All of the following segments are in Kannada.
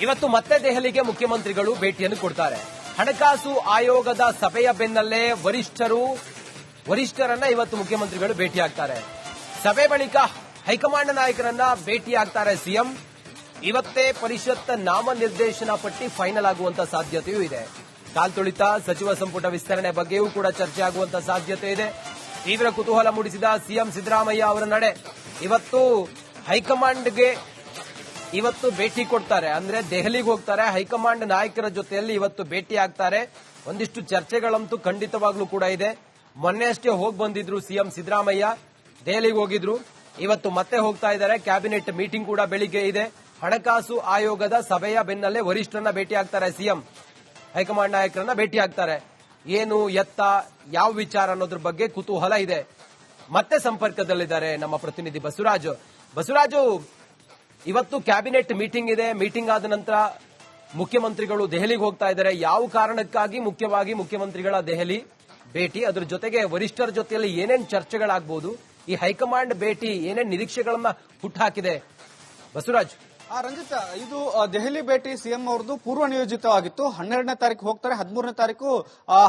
ಇವತ್ತು ಮತ್ತೆ ದೆಹಲಿಗೆ ಮುಖ್ಯಮಂತ್ರಿಗಳು ಭೇಟಿಯನ್ನು ಕೊಡ್ತಾರೆ. ಹಣಕಾಸು ಆಯೋಗದ ಸಭೆಯ ಬೆನ್ನಲ್ಲೇ ವರಿಷ್ಠರನ್ನ ಇವತ್ತು ಮುಖ್ಯಮಂತ್ರಿಗಳು ಭೇಟಿಯಾಗ್ತಾರೆ. ಸಭೆ ಬಳಿಕ ಹೈಕಮಾಂಡ್ ನಾಯಕರನ್ನ ಭೇಟಿಯಾಗ್ತಾರೆ ಸಿಎಂ. ಇವತ್ತೇ ಪರಿಷತ್ ನಾಮನಿರ್ದೇಶನ ಪಟ್ಟಿ ಫೈನಲ್ ಆಗುವಂತ ಸಾಧ್ಯತೆಯೂ ಇದೆ. ಕಾಲ್ತುಳಿತ ಸಚಿವ ಸಂಪುಟ ವಿಸ್ತರಣೆ ಬಗ್ಗೆಯೂ ಕೂಡ ಚರ್ಚೆ ಆಗುವಂತ ಸಾಧ್ಯತೆ ಇದೆ. ತೀವ್ರ ಕುತೂಹಲ ಮೂಡಿಸಿದ ಸಿಎಂ ಸಿದ್ದರಾಮಯ್ಯ ಅವರ ನಡೆ. ಇವತ್ತು ಹೈಕಮಾಂಡ್ಗೆ ಭೇಟಿ ಕೊಡ್ತಾರೆ. ಅಂದ್ರೆ ದೆಹಲಿಗೆ ಹೋಗ್ತಾರೆ. ಹೈಕಮಾಂಡ್ ನಾಯಕರ ಜೊತೆಯಲ್ಲಿ ಇವತ್ತು ಭೇಟಿ ಆಗ್ತಾರೆ. ಒಂದಿಷ್ಟು ಚರ್ಚೆಗಳಂತೂ ಖಂಡಿತವಾಗ್ಲೂ ಕೂಡ ಇದೆ. ಮೊನ್ನೆ ಅಷ್ಟೇ ಹೋಗಿ ಬಂದಿದ್ರು ಸಿಎಂ ಸಿದ್ದರಾಮಯ್ಯ, ದೆಹಲಿಗೆ ಹೋಗಿದ್ರು. ಇವತ್ತು ಮತ್ತೆ ಹೋಗ್ತಾ ಇದ್ದಾರೆ. ಕ್ಯಾಬಿನೆಟ್ ಮೀಟಿಂಗ್ ಕೂಡ ಬೆಳಿಗ್ಗೆ ಇದೆ. ಹಣಕಾಸು ಆಯೋಗದ ಸಭೆಯ ಬೆನ್ನಲ್ಲೇ ವರಿಷ್ಠರನ್ನ ಭೇಟಿ ಆಗ್ತಾರೆ ಸಿಎಂ. ಹೈಕಮಾಂಡ್ ನಾಯಕರನ್ನ ಭೇಟಿ ಆಗ್ತಾರೆ. ಏನು ಎತ್ತ ಯಾವ ವಿಚಾರ ಅನ್ನೋದ್ರ ಬಗ್ಗೆ ಕುತೂಹಲ ಇದೆ. ಮತ್ತೆ ಸಂಪರ್ಕದಲ್ಲಿದ್ದಾರೆ ನಮ್ಮ ಪ್ರತಿನಿಧಿ ಬಸವರಾಜು. ಇವತ್ತು ಕ್ಯಾಬಿನೆಟ್ ಮೀಟಿಂಗ್ ಇದೆ. ಮೀಟಿಂಗ್ ಆದ ನಂತರ ಮುಖ್ಯಮಂತ್ರಿಗಳು ದೆಹಲಿಗೆ ಹೋಗ್ತಾ ಇದ್ದಾರೆ. ಯಾವ ಕಾರಣಕ್ಕಾಗಿ ಮುಖ್ಯವಾಗಿ ಮುಖ್ಯಮಂತ್ರಿಗಳ ದೆಹಲಿ ಭೇಟಿ, ಅದರ ಜೊತೆಗೆ ವರಿಷ್ಠರ ಜೊತೆಯಲ್ಲಿ ಏನೇನು ಚರ್ಚೆಗಳಾಗಬಹುದು, ಈ ಹೈಕಮಾಂಡ್ ಭೇಟಿ ಏನೇನು ನಿರೀಕ್ಷೆಗಳನ್ನ ಹುಟ್ಟುಹಾಕಿದೆ ಬಸವರಾಜ್? ರಂಜಿತ್, ಇದು ದೆಹಲಿ ಭೇಟಿ ಸಿಎಂ ಅವರದು ಪೂರ್ವ ನಿಯೋಜಿತವಾಗಿತ್ತು. 12ನೇ ತಾರೀಕು ಹೋಗ್ತಾರೆ. 13ನೇ ತಾರೀಕು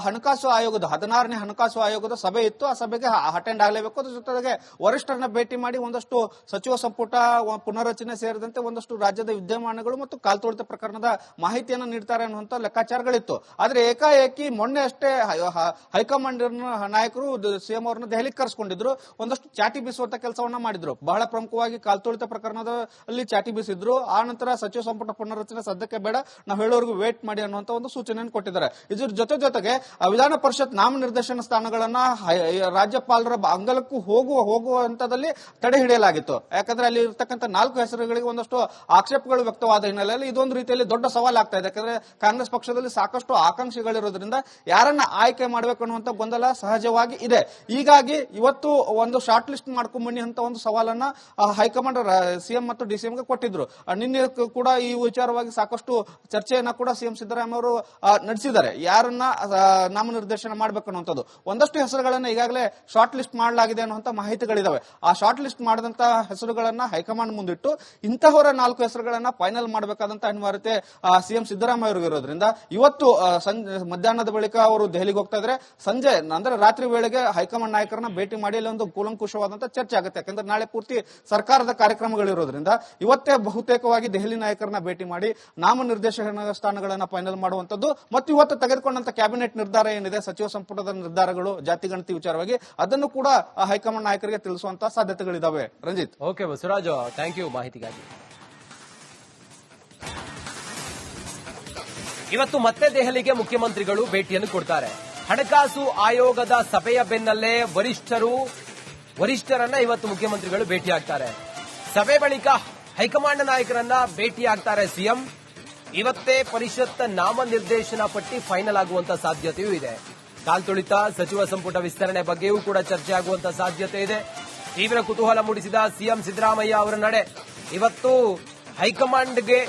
ಹಣಕಾಸು ಆಯೋಗದ 16ನೇ ಹಣಕಾಸು ಆಯೋಗದ ಸಭೆ ಇತ್ತು. ಆ ಸಭೆಗೆ ಅಟೆಂಡ್ ಆಗಲೇಬೇಕು. ಅದ್ರ ಜೊತೆಗೆ ವರಿಷ್ಠರನ್ನ ಭೇಟಿ ಮಾಡಿ ಒಂದಷ್ಟು ಸಚಿವ ಸಂಪುಟ ಪುನರ್ರಚನೆ ಸೇರಿದಂತೆ ಒಂದಷ್ಟು ರಾಜ್ಯದ ವಿದ್ಯಮಾನಗಳು ಮತ್ತು ಕಾಲ್ತುಳಿತ ಪ್ರಕರಣದ ಮಾಹಿತಿಯನ್ನು ನೀಡ್ತಾರೆ ಅನ್ನುವಂತ ಲೆಕ್ಕಾಚಾರಗಳಿತ್ತು. ಆದ್ರೆ ಏಕಾಏಕಿ ಮೊನ್ನೆ ಅಷ್ಟೇ ಹೈಕಮಾಂಡ್ ನಾಯಕರು ಸಿಎಂ ಅವರನ್ನ ದೆಹಲಿಗೆ ಕರೆಸಿಕೊಂಡಿದ್ರು. ಒಂದಷ್ಟು ಚಾಟಿ ಬೀಸುವಂತ ಕೆಲಸವನ್ನ ಮಾಡಿದ್ರು. ಬಹಳ ಪ್ರಮುಖವಾಗಿ ಕಾಲ್ತುಳಿತ ಪ್ರಕರಣದಲ್ಲಿ ಚಾಟಿ ಬೀಸಿದ್ರು. ಆ ನಂತರ ಸಚಿವ ಸಂಪುಟ ಪುನರ್ರಚನೆ ಸದ್ಯಕ್ಕೆ ಬೇಡ, ನಾವು ಹೇಳೋರ್ಗು ವೇಟ್ ಮಾಡಿ ಅನ್ನುವಂತ ಒಂದು ಸೂಚನೆಯನ್ನು ಕೊಟ್ಟಿದ್ದಾರೆ. ಇದ್ರ ಜೊತೆಗೆ ವಿಧಾನ ಪರಿಷತ್ ನಾಮನಿರ್ದೇಶನ ಸ್ಥಾನಗಳನ್ನ ರಾಜ್ಯಪಾಲರ ಅಂಗಲಕ್ಕೂ ಹೋಗುವ ಹಂತದಲ್ಲಿ ತಡೆ ಹಿಡಿಯಲಾಗಿತ್ತು. ಯಾಕಂದ್ರೆ ಅಲ್ಲಿ ಇರ್ತಕ್ಕಂಥ 4 ಹೆಸರುಗಳಿಗೆ ಒಂದಷ್ಟು ಆಕ್ಷೇಪಗಳು ವ್ಯಕ್ತವಾದ ಹಿನ್ನೆಲೆಯಲ್ಲಿ ಇದೊಂದು ರೀತಿಯಲ್ಲಿ ದೊಡ್ಡ ಸವಾಲಾಗ್ತಾ ಇದೆ. ಯಾಕಂದ್ರೆ ಕಾಂಗ್ರೆಸ್ ಪಕ್ಷದಲ್ಲಿ ಸಾಕಷ್ಟು ಆಕಾಂಕ್ಷಿಗಳಿರೋದ್ರಿಂದ ಯಾರನ್ನ ಆಯ್ಕೆ ಮಾಡಬೇಕು ಅನ್ನುವಂತ ಗೊಂದಲ ಸಹಜವಾಗಿ ಇದೆ. ಹೀಗಾಗಿ ಇವತ್ತು ಒಂದು ಶಾರ್ಟ್ ಲಿಸ್ಟ್ ಮಾಡ್ಕೊಂಡ್ ಬನ್ನಿ ಅಂತ ಒಂದು ಸವಾಲನ್ನ ಹೈಕಮಾಂಡ್ ಸಿಎಂ ಮತ್ತು ಡಿಸಿಎಂಗೆ ಕೊಟ್ಟಿದ್ರು. ನಿನ್ನೆ ಕೂಡ ಈ ವಿಚಾರವಾಗಿ ಸಾಕಷ್ಟು ಚರ್ಚೆಯನ್ನ ಕೂಡ ಸಿಎಂ ಸಿದ್ದರಾಮಯ್ಯ ಅವರು ನಡೆಸಿದ್ದಾರೆ. ಯಾರನ್ನ ನಾಮನಿರ್ದೇಶನ ಮಾಡಬೇಕು ಅನ್ನುವಂಥದ್ದು ಒಂದಷ್ಟು ಹೆಸರುಗಳನ್ನ ಈಗಾಗಲೇ ಶಾರ್ಟ್ ಲಿಸ್ಟ್ ಮಾಡಲಾಗಿದೆ ಅನ್ನುವಂತ ಮಾಹಿತಿಗಳಿದಾವೆ. ಆ ಶಾರ್ಟ್ ಲಿಸ್ಟ್ ಮಾಡಿದಂತಹ ಹೆಸರುಗಳನ್ನ ಹೈಕಮಾಂಡ್ ಮುಂದಿಟ್ಟು ಇಂತಹವರ 4 ಹೆಸರುಗಳನ್ನ ಫೈನಲ್ ಮಾಡಬೇಕಾದಂತ ಅನಿವಾರ್ಯತೆ ಸಿಎಂ ಸಿದ್ದರಾಮಯ್ಯ ಅವರಿಗೆ ಇರೋದ್ರಿಂದ ಇವತ್ತು ಮಧ್ಯಾಹ್ನದ ಬಳಿಕ ಅವರು ದೆಹಲಿಗೆ ಹೋಗ್ತಾ ಇದ್ದಾರೆ. ಸಂಜೆ ಅಂದ್ರೆ ರಾತ್ರಿ ವೇಳೆಗೆ ಹೈಕಮಾಂಡ್ ನಾಯಕರನ್ನ ಭೇಟಿ ಮಾಡಿ ಅಲ್ಲಿ ಒಂದು ಕೂಲಂಕುಷವಾದಂತಹ ಚರ್ಚೆ ಆಗುತ್ತೆ. ಯಾಕಂದ್ರೆ ನಾಳೆ ಪೂರ್ತಿ ಸರ್ಕಾರದ ಕಾರ್ಯಕ್ರಮಗಳಿರೋದ್ರಿಂದ ಇವತ್ತೇ ಬಹುತೇಕವಾಗಿ ದೆಹಲಿ ನಾಯಕರನ್ನ ಭೇಟಿ ಮಾಡಿ ನಾಮನಿರ್ದೇಶನ ಸ್ಥಾನಗಳನ್ನ ಫೈನಲ್ ಮಾಡುವಂತದ್ದು ಮತ್ತು ಇವತ್ತು ತೆಗೆದುಕೊಂಡಂತ ಕ್ಯಾಬಿನೆಟ್ ನಿರ್ಧಾರ ಏನಿದೆ, ಸಚಿವ ಸಂಪುಟದ ನಿರ್ಧಾರಗಳು, ಜಾತಿಗಣತಿ ವಿಚಾರವಾಗಿ ಅದನ್ನು ಕೂಡ ಹೈಕಮಾಂಡ್ ನಾಯಕರಿಗೆ ತಿಳಿಸುವಂತಹ ಸಾಧ್ಯತೆಗಳಿದಾವೆ. Ranjit. Okay Basavaraj, thank you ಮಾಹಿತಿಗಾಗಿ. ಇವತ್ತು ಮತ್ತೆ ದೆಹಲಿಗೆ ಮುಖ್ಯಮಂತ್ರಿಗಳು ಭೇಟಿಯನ್ನು ಕೊಡ್ತಾರೆ. ಹಣಕಾಸು ಆಯೋಗದ ಸಭೆಯ ಬೆನ್ನಲ್ಲೇ ವರಿಷ್ಠರನ್ನ ಇವತ್ತು ಮುಖ್ಯಮಂತ್ರಿಗಳು ಭೇಟಿಯಾಗ್ತಾರೆ. ಸಭೆ ಬಳಿಕ ಹೈಕಮಾಂಡ್ ನಾಯಕರನ್ನ ಭೇಟಿಯಾಗ್ತಾರೆ ಸಿಎಂ. ಇವತ್ತೇ ಪರಿಷತ್ ನಾಮನಿರ್ದೇಶನ ಪಟ್ಟಿ ಫೈನಲ್ ಆಗುವಂತ ಸಾಧ್ಯತೆಯೂ ಇದೆ. ಕಾಲ್ತುಳಿತ ಸಚಿವ ಸಂಪುಟ ವಿಸ್ತರಣೆ ಬಗ್ಗೆಯೂ ಕೂಡ ಚರ್ಚೆ ಆಗುವಂತ ಸಾಧ್ಯತೆ ಇದೆ. ತೀವ್ರ ಕುತೂಹಲ ಮೂಡಿಸಿದ ಸಿಎಂ ಸಿದ್ದರಾಮಯ್ಯ ಅವರ ನಡೆ. ಇವತ್ತು ಹೈಕಮಾಂಡ್ಗೆ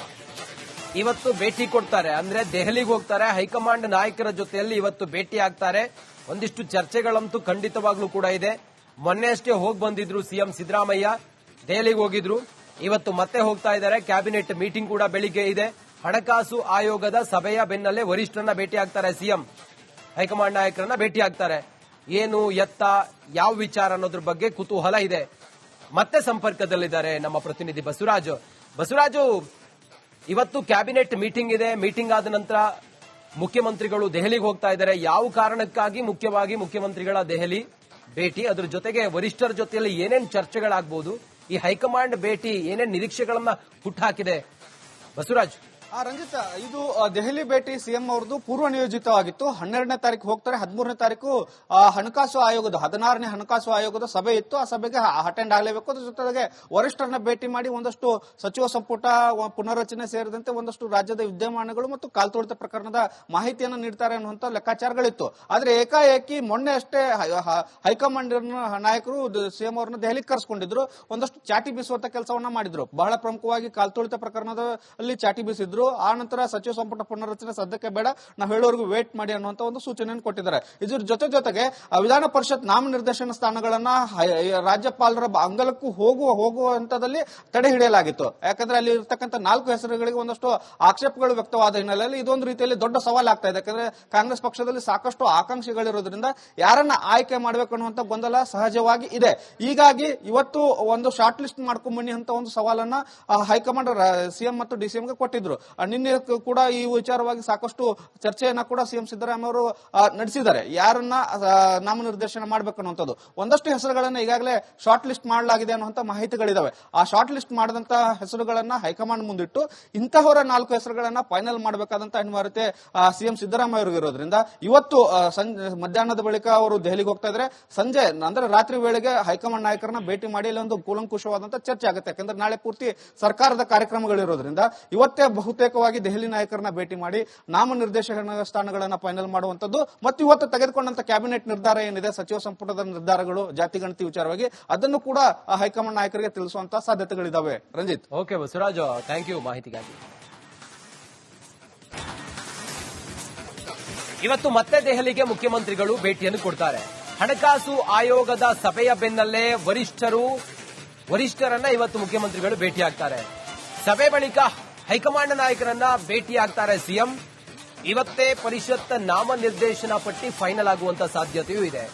ಭೇಟಿ ಕೊಡ್ತಾರೆ. ಅಂದ್ರೆ ದೆಹಲಿಗೆ ಹೋಗ್ತಾರೆ. ಹೈಕಮಾಂಡ್ ನಾಯಕರ ಜೊತೆಯಲ್ಲಿ ಇವತ್ತು ಭೇಟಿ ಆಗ್ತಾರೆ. ಒಂದಿಷ್ಟು ಚರ್ಚೆಗಳಂತೂ ಖಂಡಿತವಾಗ್ಲೂ ಕೂಡ ಇದೆ. ಮೊನ್ನೆ ಅಷ್ಟೇ ಹೋಗಿ ಬಂದಿದ್ರು ಸಿಎಂ ಸಿದ್ದರಾಮಯ್ಯ, ದೆಹಲಿಗೆ ಹೋಗಿದ್ರು. ಇವತ್ತು ಮತ್ತೆ ಹೋಗ್ತಾ ಇದ್ದಾರೆ. ಕ್ಯಾಬಿನೆಟ್ ಮೀಟಿಂಗ್ ಕೂಡ ಬೆಳಿಗ್ಗೆ ಇದೆ. ಹಣಕಾಸು ಆಯೋಗದ ಸಭೆಯ ಬೆನ್ನಲ್ಲೇ ವರಿಷ್ಠರನ್ನ ಭೇಟಿ ಆಗ್ತಾರೆ ಸಿಎಂ. ಹೈಕಮಾಂಡ್ ನಾಯಕರನ್ನ ಭೇಟಿ ಆಗ್ತಾರೆ. ಏನು ಎತ್ತ ಯಾವ ವಿಚಾರ ಅನ್ನೋದ್ರ ಬಗ್ಗೆ ಕುತೂಹಲ ಇದೆ. ಮತ್ತೆ ಸಂಪರ್ಕದಲ್ಲಿದ್ದಾರೆ ನಮ್ಮ ಪ್ರತಿನಿಧಿ ಬಸವರಾಜು. ಇವತ್ತು ಕ್ಯಾಬಿನೆಟ್ ಮೀಟಿಂಗ್ ಇದೆ. ಮೀಟಿಂಗ್ ಆದ ನಂತರ ಮುಖ್ಯಮಂತ್ರಿಗಳು ದೆಹಲಿಗೆ ಹೋಗ್ತಾ ಇದ್ದಾರೆ. ಯಾವ ಕಾರಣಕ್ಕಾಗಿ ಮುಖ್ಯವಾಗಿ ಮುಖ್ಯಮಂತ್ರಿಗಳ ದೆಹಲಿ ಭೇಟಿ, ಅದರ ಜೊತೆಗೆ ವರಿಷ್ಠರ ಜೊತೆಯಲ್ಲಿ ಏನೇನು ಚರ್ಚೆಗಳಾಗಬಹುದು, ಈ ಹೈಕಮಾಂಡ್ ಭೇಟಿ ಏನೇನು ನಿರೀಕ್ಷೆಗಳನ್ನ ಹುಟ್ಟುಹಾಕಿದೆ ಬಸವರಾಜ್? ರಂಜಿತ್, ಇದು ದೆಹಲಿ ಭೇಟಿ ಸಿಎಂ ಅವರದು ಪೂರ್ವ ನಿಯೋಜಿತವಾಗಿತ್ತು. 12ನೇ ತಾರೀಕು ಹೋಗ್ತಾರೆ. 13ನೇ ತಾರೀಕು ಹಣಕಾಸು ಆಯೋಗದ 16ನೇ ಹಣಕಾಸು ಆಯೋಗದ ಸಭೆ ಇತ್ತು. ಆ ಸಭೆಗೆ ಅಟೆಂಡ್ ಆಗಲೇಬೇಕು. ಅದ್ರ ಜೊತೆಗೆ ವರಿಷ್ಠರನ್ನ ಭೇಟಿ ಮಾಡಿ ಒಂದಷ್ಟು ಸಚಿವ ಸಂಪುಟ ಪುನರ್ರಚನೆ ಸೇರಿದಂತೆ ಒಂದಷ್ಟು ರಾಜ್ಯದ ವಿದ್ಯಮಾನಗಳು ಮತ್ತು ಕಾಲ್ತುಳಿತ ಪ್ರಕರಣದ ಮಾಹಿತಿಯನ್ನು ನೀಡ್ತಾರೆ ಅನ್ನುವಂತ ಲೆಕ್ಕಾಚಾರಗಳಿತ್ತು. ಆದ್ರೆ ಏಕಾಏಕಿ ಮೊನ್ನೆ ಅಷ್ಟೇ ಹೈಕಮಾಂಡ್ ನಾಯಕರು ಸಿಎಂ ಅವರನ್ನ ದೆಹಲಿಗೆ ಕರೆಸಿಕೊಂಡಿದ್ರು. ಒಂದಷ್ಟು ಚಾಟಿ ಬೀಸುವಂತ ಕೆಲಸವನ್ನ ಮಾಡಿದ್ರು. ಬಹಳ ಪ್ರಮುಖವಾಗಿ ಕಾಲ್ತುಳಿತ ಪ್ರಕರಣದಲ್ಲಿ ಚಾಟಿ ಬೀಸಿದ್ರು. ಮಾಡಿದ್ರು. ಆ ನಂತರ ಸಚಿವ ಸಂಪುಟ ಪುನರ್ರಚನೆ ಸದ್ಯಕ್ಕೆ ಬೇಡ, ನಾವು ಹೇಳೋರ್ಗು ವೇಟ್ ಮಾಡಿ ಅನ್ನುವಂತ ಒಂದು ಸೂಚನೆಯನ್ನು ಕೊಟ್ಟಿದ್ದಾರೆ. ಇದ್ರ ಜೊತೆಗೆ ವಿಧಾನ ಪರಿಷತ್ ನಾಮನಿರ್ದೇಶನ ಸ್ಥಾನಗಳನ್ನ ರಾಜ್ಯಪಾಲರ ಅಂಗಳಕ್ಕೂ ಹೋಗುವ ಹಂತದಲ್ಲಿ ತಡೆ ಹಿಡಿಯಲಾಗಿತ್ತು. ಯಾಕಂದ್ರೆ ಅಲ್ಲಿ ಇರ್ತಕ್ಕಂಥ 4 ಹೆಸರುಗಳಿಗೆ ಒಂದಷ್ಟು ಆಕ್ಷೇಪಗಳು ವ್ಯಕ್ತವಾದ ಹಿನ್ನೆಲೆಯಲ್ಲಿ ಇದೊಂದು ರೀತಿಯಲ್ಲಿ ದೊಡ್ಡ ಸವಾಲಾಗ್ತಾ ಇದೆ. ಯಾಕಂದ್ರೆ ಕಾಂಗ್ರೆಸ್ ಪಕ್ಷದಲ್ಲಿ ಸಾಕಷ್ಟು ಆಕಾಂಕ್ಷಿಗಳಿರೋದ್ರಿಂದ ಯಾರನ್ನ ಆಯ್ಕೆ ಮಾಡಬೇಕು ಅನ್ನುವಂತ ಗೊಂದಲ ಸಹಜವಾಗಿ ಇದೆ. ಹೀಗಾಗಿ ಇವತ್ತು ಒಂದು ಶಾರ್ಟ್ ಲಿಸ್ಟ್ ಮಾಡ್ಕೊಂಡ್ ಬನ್ನಿ ಅಂತ ಒಂದು ಸವಾಲನ್ನ ಹೈಕಮಾಂಡ್ ಸಿಎಂ ಮತ್ತು ಡಿಸಿಎಂಗೆ ಕೊಟ್ಟಿದ್ರು. ನಿನ್ನೆ ಕೂಡ ಈ ವಿಚಾರವಾಗಿ ಸಾಕಷ್ಟು ಚರ್ಚೆಯನ್ನ ಕೂಡ ಸಿಎಂ ಸಿದ್ದರಾಮಯ್ಯ ಅವರು ನಡೆಸಿದ್ದಾರೆ. ಯಾರನ್ನ ನಾಮನಿರ್ದೇಶನ ಮಾಡಬೇಕು ಅನ್ನುವಂಥದ್ದು ಒಂದಷ್ಟು ಹೆಸರುಗಳನ್ನ ಈಗಾಗಲೇ ಶಾರ್ಟ್ ಲಿಸ್ಟ್ ಮಾಡಲಾಗಿದೆ ಅನ್ನುವಂತ ಮಾಹಿತಿಗಳಿದಾವೆ. ಆ ಶಾರ್ಟ್ ಲಿಸ್ಟ್ ಮಾಡಿದಂತ ಹೆಸರುಗಳನ್ನ ಹೈಕಮಾಂಡ್ ಮುಂದಿಟ್ಟು ಇಂತಹವರ 4 ಹೆಸರುಗಳನ್ನ ಫೈನಲ್ ಮಾಡಬೇಕಾದಂತ ಅನಿವಾರ್ಯತೆ ಸಿಎಂ ಸಿದ್ದರಾಮಯ್ಯ ಅವರಿಗೆ ಇರೋದ್ರಿಂದ ಇವತ್ತು ಮಧ್ಯಾಹ್ನದ ಬಳಿಕ ಅವರು ದೆಹಲಿಗೆ ಹೋಗ್ತಾ ಇದ್ದಾರೆ. ಸಂಜೆ ಅಂದ್ರೆ ರಾತ್ರಿ ವೇಳೆಗೆ ಹೈಕಮಾಂಡ್ ನಾಯಕರನ್ನ ಭೇಟಿ ಮಾಡಿ ಇಲ್ಲಿ ಒಂದು ಕೂಲಂಕುಷವಾದಂತಹ ಚರ್ಚೆ ಆಗುತ್ತೆ. ಯಾಕಂದ್ರೆ ನಾಳೆ ಪೂರ್ತಿ ಸರ್ಕಾರದ ಕಾರ್ಯಕ್ರಮಗಳಿರೋದ್ರಿಂದ ಇವತ್ತೇ ಬಹುತೇಕವಾಗಿ ದೆಹಲಿ ನಾಯಕರನ್ನ ಭೇಟಿ ಮಾಡಿ ನಾಮನಿರ್ದೇಶನ ಸ್ಥಾನಗಳನ್ನ ಫೈನಲ್ ಮಾಡುವಂತದ್ದು ಮತ್ತು ಇವತ್ತು ತೆಗೆದುಕೊಂಡಂತ ಕ್ಯಾಬಿನೆಟ್ ನಿರ್ಧಾರ ಏನಿದೆ, ಸಚಿವ ಸಂಪುಟದ ನಿರ್ಧಾರಗಳು ಜಾತಿಗಣತಿ ವಿಚಾರವಾಗಿ ಅದನ್ನು ಕೂಡ ಹೈಕಮಾಂಡ್ ನಾಯಕರಿಗೆ ತಿಳಿಸುವಂತಹ ಸಾಧ್ಯತೆಗಳಿದಾವೆ. Ranjit. Okay Basavaraj, thank you ಮಾಹಿತಿಗಾಗಿ. ಇವತ್ತು ಮತ್ತೆ ದೆಹಲಿಗೆ ಮುಖ್ಯಮಂತ್ರಿಗಳು ಭೇಟಿಯನ್ನು ಕೊಡ್ತಾರೆ. ಹಣಕಾಸು ಆಯೋಗದ ಸಭೆಯ ಬೆನ್ನಲ್ಲೇ ವರಿಷ್ಠರನ್ನ ಇವತ್ತು ಮುಖ್ಯಮಂತ್ರಿಗಳು ಭೇಟಿಯಾಗ್ತಾರೆ. ಸಭೆ ಬಳಿಕ ಹೈಕಮಾಂಡ್ ನಾಯಕರನ್ನ ಭೇಟಿಯಾಗ್ತಾರೆ ಸಿಎಂ. ಇವತ್ತೇ ಪರಿಷತ್ ನಾಮನಿರ್ದೇಶನ ಪಟ್ಟಿ ಫೈನಲ್ ಆಗುವಂತ ಸಾಧ್ಯತೆಯೂ ಇದೆ.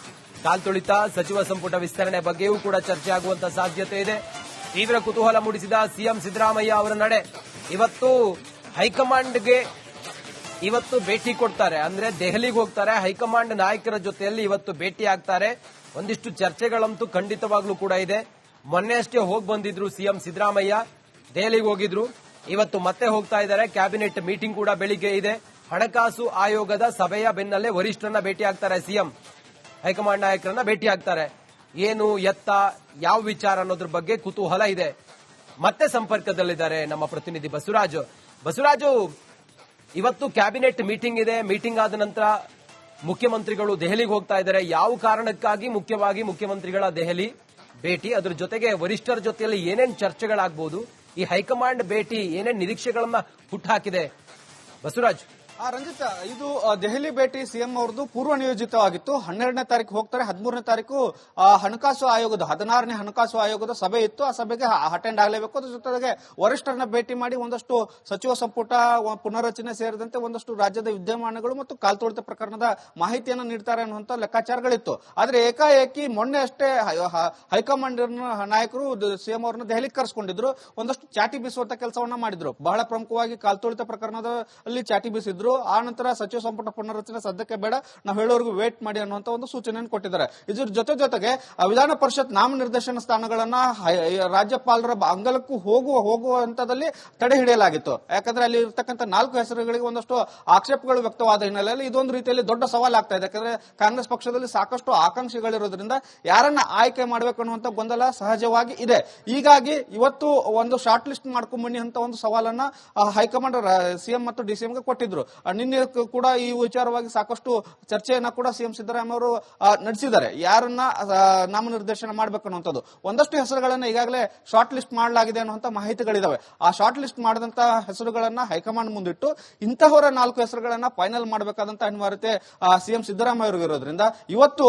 ಕಾಲ್ತುಳಿತ ಸಚಿವ ಸಂಪುಟ ವಿಸ್ತರಣೆ ಬಗ್ಗೆಯೂ ಕೂಡ ಚರ್ಚೆ ಆಗುವಂತ ಸಾಧ್ಯತೆ ಇದೆ. ತೀವ್ರ ಕುತೂಹಲ ಮೂಡಿಸಿದ ಸಿಎಂ ಸಿದ್ದರಾಮಯ್ಯ ಅವರ ನಡೆ. ಇವತ್ತು ಹೈಕಮಾಂಡ್ಗೆ ಭೇಟಿ ಕೊಡ್ತಾರೆ. ಅಂದ್ರೆ ದೆಹಲಿಗೆ ಹೋಗ್ತಾರೆ. ಹೈಕಮಾಂಡ್ ನಾಯಕರ ಜೊತೆಯಲ್ಲಿ ಇವತ್ತು ಭೇಟಿ ಆಗ್ತಾರೆ. ಒಂದಿಷ್ಟು ಚರ್ಚೆಗಳಂತೂ ಖಂಡಿತವಾಗ್ಲೂ ಕೂಡ ಇದೆ. ಮೊನ್ನೆ ಅಷ್ಟೇ ಹೋಗಿ ಬಂದಿದ್ರು ಸಿಎಂ ಸಿದ್ದರಾಮಯ್ಯ, ದೆಹಲಿಗೆ ಹೋಗಿದ್ರು. ಇವತ್ತು ಮತ್ತೆ ಹೋಗ್ತಾ ಇದ್ದಾರೆ. ಕ್ಯಾಬಿನೆಟ್ ಮೀಟಿಂಗ್ ಕೂಡ ಬೆಳಿಗ್ಗೆ ಇದೆ. ಹಣಕಾಸು ಆಯೋಗದ ಸಭೆಯ ಬೆನ್ನಲ್ಲೇ ವರಿಷ್ಠರನ್ನ ಭೇಟಿ ಆಗ್ತಾರೆ ಸಿಎಂ. ಹೈಕಮಾಂಡ್ ನಾಯಕರನ್ನ ಭೇಟಿ ಆಗ್ತಾರೆ. ಏನು ಎತ್ತ ಯಾವ ವಿಚಾರ ಅನ್ನೋದ್ರ ಬಗ್ಗೆ ಕುತೂಹಲ ಇದೆ. ಮತ್ತೆ ಸಂಪರ್ಕದಲ್ಲಿದ್ದಾರೆ ನಮ್ಮ ಪ್ರತಿನಿಧಿ ಬಸವರಾಜು. ಇವತ್ತು ಕ್ಯಾಬಿನೆಟ್ ಮೀಟಿಂಗ್ ಇದೆ. ಮೀಟಿಂಗ್ ಆದ ನಂತರ ಮುಖ್ಯಮಂತ್ರಿಗಳು ದೆಹಲಿಗೆ ಹೋಗ್ತಾ ಇದ್ದಾರೆ. ಯಾವ ಕಾರಣಕ್ಕಾಗಿ ಮುಖ್ಯವಾಗಿ ಮುಖ್ಯಮಂತ್ರಿಗಳ ದೆಹಲಿ ಭೇಟಿ, ಅದ್ರ ಜೊತೆಗೆ ವರಿಷ್ಠರ ಜೊತೆಯಲ್ಲಿ ಏನೇನು ಚರ್ಚೆಗಳಾಗಬಹುದು, ಈ ಹೈಕಮಾಂಡ್ ಭೇಟಿ ಏನೇನು ನಿರೀಕ್ಷೆಗಳನ್ನ ಹುಟ್ಟುಹಾಕಿದೆ ಬಸವರಾಜ್? ರಂಜಿತ್, ಇದು ದೆಹಲಿ ಭೇಟಿ ಸಿಎಂ ಅವರದು ಪೂರ್ವ ನಿಯೋಜಿತವಾಗಿತ್ತು. 12ನೇ ತಾರೀಕು ಹೋಗ್ತಾರೆ. 13ನೇ ತಾರೀಕು ಹಣಕಾಸು ಆಯೋಗದ 16ನೇ ಹಣಕಾಸು ಆಯೋಗದ ಸಭೆ ಇತ್ತು. ಆ ಸಭೆಗೆ ಅಟೆಂಡ್ ಆಗಲೇಬೇಕು. ಅದ್ರ ಜೊತೆಗೆ ವರಿಷ್ಠರನ್ನ ಭೇಟಿ ಮಾಡಿ ಒಂದಷ್ಟು ಸಚಿವ ಸಂಪುಟ ಪುನರ್ರಚನೆ ಸೇರಿದಂತೆ ಒಂದಷ್ಟು ರಾಜ್ಯದ ವಿದ್ಯಮಾನಗಳು ಮತ್ತು ಕಾಲ್ತುಳಿತ ಪ್ರಕರಣದ ಮಾಹಿತಿಯನ್ನು ನೀಡ್ತಾರೆ ಅನ್ನುವಂತ ಲೆಕ್ಕಾಚಾರಗಳಿತ್ತು. ಆದ್ರೆ ಏಕಾಏಕಿ ಮೊನ್ನೆ ಅಷ್ಟೇ ಹೈಕಮಾಂಡ್ ನಾಯಕರು ಸಿಎಂ ಅವರನ್ನ ದೆಹಲಿಗೆ ಕರೆಸಿಕೊಂಡಿದ್ರು. ಒಂದಷ್ಟು ಚಾಟಿ ಬೀಸುವಂತ ಕೆಲಸವನ್ನ ಮಾಡಿದ್ರು. ಬಹಳ ಪ್ರಮುಖವಾಗಿ ಕಾಲ್ತುಳಿತ ಪ್ರಕರಣದಲ್ಲಿ ಚಾಟಿ ಬೀಸಿದ್ರು. ಆ ನಂತರ ಸಚಿವ ಸಂಪುಟ ಪುನರ್ರಚನೆ ಸದ್ಯಕ್ಕೆ ಬೇಡ, ನಾವು ಹೇಳೋರ್ಗು ವೇಟ್ ಮಾಡಿ ಅನ್ನುವಂತ ಒಂದು ಸೂಚನೆಯನ್ನು ಕೊಟ್ಟಿದ್ದಾರೆ. ಇದ್ರ ಜೊತೆಗೆ ವಿಧಾನ ಪರಿಷತ್ ನಾಮನಿರ್ದೇಶನ ಸ್ಥಾನಗಳನ್ನ ರಾಜ್ಯಪಾಲರ ಅಂಗಳಕ್ಕೂ ಹೋಗುವ ಹಂತದಲ್ಲಿ ತಡೆ ಹಿಡಿಯಲಾಗಿತ್ತು. ಯಾಕಂದ್ರೆ ಅಲ್ಲಿ ಇರ್ತಕ್ಕಂಥ 4 ಹೆಸರುಗಳಿಗೆ ಒಂದಷ್ಟು ಆಕ್ಷೇಪಗಳು ವ್ಯಕ್ತವಾದ ಹಿನ್ನೆಲೆಯಲ್ಲಿ ಇದೊಂದು ರೀತಿಯಲ್ಲಿ ದೊಡ್ಡ ಸವಾಲಾಗ್ತಾ ಇದೆ. ಯಾಕಂದ್ರೆ ಕಾಂಗ್ರೆಸ್ ಪಕ್ಷದಲ್ಲಿ ಸಾಕಷ್ಟು ಆಕಾಂಕ್ಷಿಗಳಿರೋದ್ರಿಂದ ಯಾರನ್ನ ಆಯ್ಕೆ ಮಾಡಬೇಕು ಅನ್ನುವಂತ ಗೊಂದಲ ಸಹಜವಾಗಿ ಇದೆ. ಹೀಗಾಗಿ ಇವತ್ತು ಒಂದು ಶಾರ್ಟ್ ಲಿಸ್ಟ್ ಮಾಡ್ಕೊಂಡ್ ಬನ್ನಿ ಅಂತ ಒಂದು ಸವಾಲನ್ನ ಹೈಕಮಾಂಡ್ ಸಿಎಂ ಮತ್ತು ಡಿಸಿಎಂಗೆ ಕೊಟ್ಟಿದ್ರು. ನಿನ್ನೆ ಕೂಡ ಈ ವಿಚಾರವಾಗಿ ಸಾಕಷ್ಟು ಚರ್ಚೆಯನ್ನ ಕೂಡ ಸಿಎಂ ಸಿದ್ದರಾಮಯ್ಯ ಅವರು ನಡೆಸಿದ್ದಾರೆ. ಯಾರನ್ನ ನಾಮನಿರ್ದೇಶನ ಮಾಡಬೇಕು ಅನ್ನುವಂಥದ್ದು ಒಂದಷ್ಟು ಹೆಸರುಗಳನ್ನ ಈಗಾಗಲೇ ಶಾರ್ಟ್ ಲಿಸ್ಟ್ ಮಾಡಲಾಗಿದೆ ಅನ್ನುವಂತ ಮಾಹಿತಿಗಳಿದಾವೆ. ಆ ಶಾರ್ಟ್ ಲಿಸ್ಟ್ ಮಾಡಿದಂತ ಹೆಸರುಗಳನ್ನ ಹೈಕಮಾಂಡ್ ಮುಂದಿಟ್ಟು ಇಂತಹವರ 4 ಹೆಸರುಗಳನ್ನ ಫೈನಲ್ ಮಾಡಬೇಕಾದಂತ ಅನಿವಾರ್ಯತೆ ಸಿಎಂ ಸಿದ್ದರಾಮಯ್ಯ ಅವರಿಗೆ ಇರೋದ್ರಿಂದ ಇವತ್ತು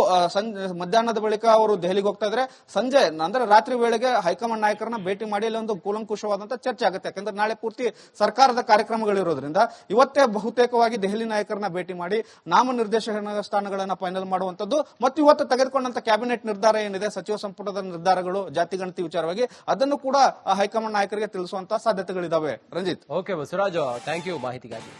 ಮಧ್ಯಾಹ್ನದ ಬಳಿಕ ಅವರು ದೆಹಲಿಗೆ ಹೋಗ್ತಾ ಇದ್ದಾರೆ. ಸಂಜೆ ಅಂದ್ರೆ ರಾತ್ರಿ ವೇಳೆಗೆ ಹೈಕಮಾಂಡ್ ನಾಯಕರನ್ನ ಭೇಟಿ ಮಾಡಿ ಇಲ್ಲಿ ಒಂದು ಕೂಲಂಕುಷವಾದಂತಹ ಚರ್ಚೆ ಆಗುತ್ತೆ. ಯಾಕಂದ್ರೆ ನಾಳೆ ಪೂರ್ತಿ ಸರ್ಕಾರದ ಕಾರ್ಯಕ್ರಮಗಳಿರೋದ್ರಿಂದ ಇವತ್ತೇ ಬಹುತೇಕವಾಗಿ ದೆಹಲಿ ನಾಯಕರನ್ನ ಭೇಟಿ ಮಾಡಿ ನಾಮನಿರ್ದೇಶನ ಸ್ಥಾನಗಳನ್ನ ಫೈನಲ್ ಮಾಡುವಂತದ್ದು ಮತ್ತು ಇವತ್ತು ತೆಗೆದುಕೊಂಡಂತ ಕ್ಯಾಬಿನೆಟ್ ನಿರ್ಧಾರ ಏನಿದೆ, ಸಚಿವ ಸಂಪುಟದ ನಿರ್ಧಾರಗಳು ಜಾತಿಗಣತಿ ವಿಚಾರವಾಗಿ ಅದನ್ನು ಕೂಡ ಹೈಕಮಾಂಡ್ ನಾಯಕರಿಗೆ ತಿಳಿಸುವಂತಹ ಸಾಧ್ಯತೆಗಳಿದಾವೆ. Ranjit. Okay Basavaraj, thank you ಮಾಹಿತಿಗಾಗಿ.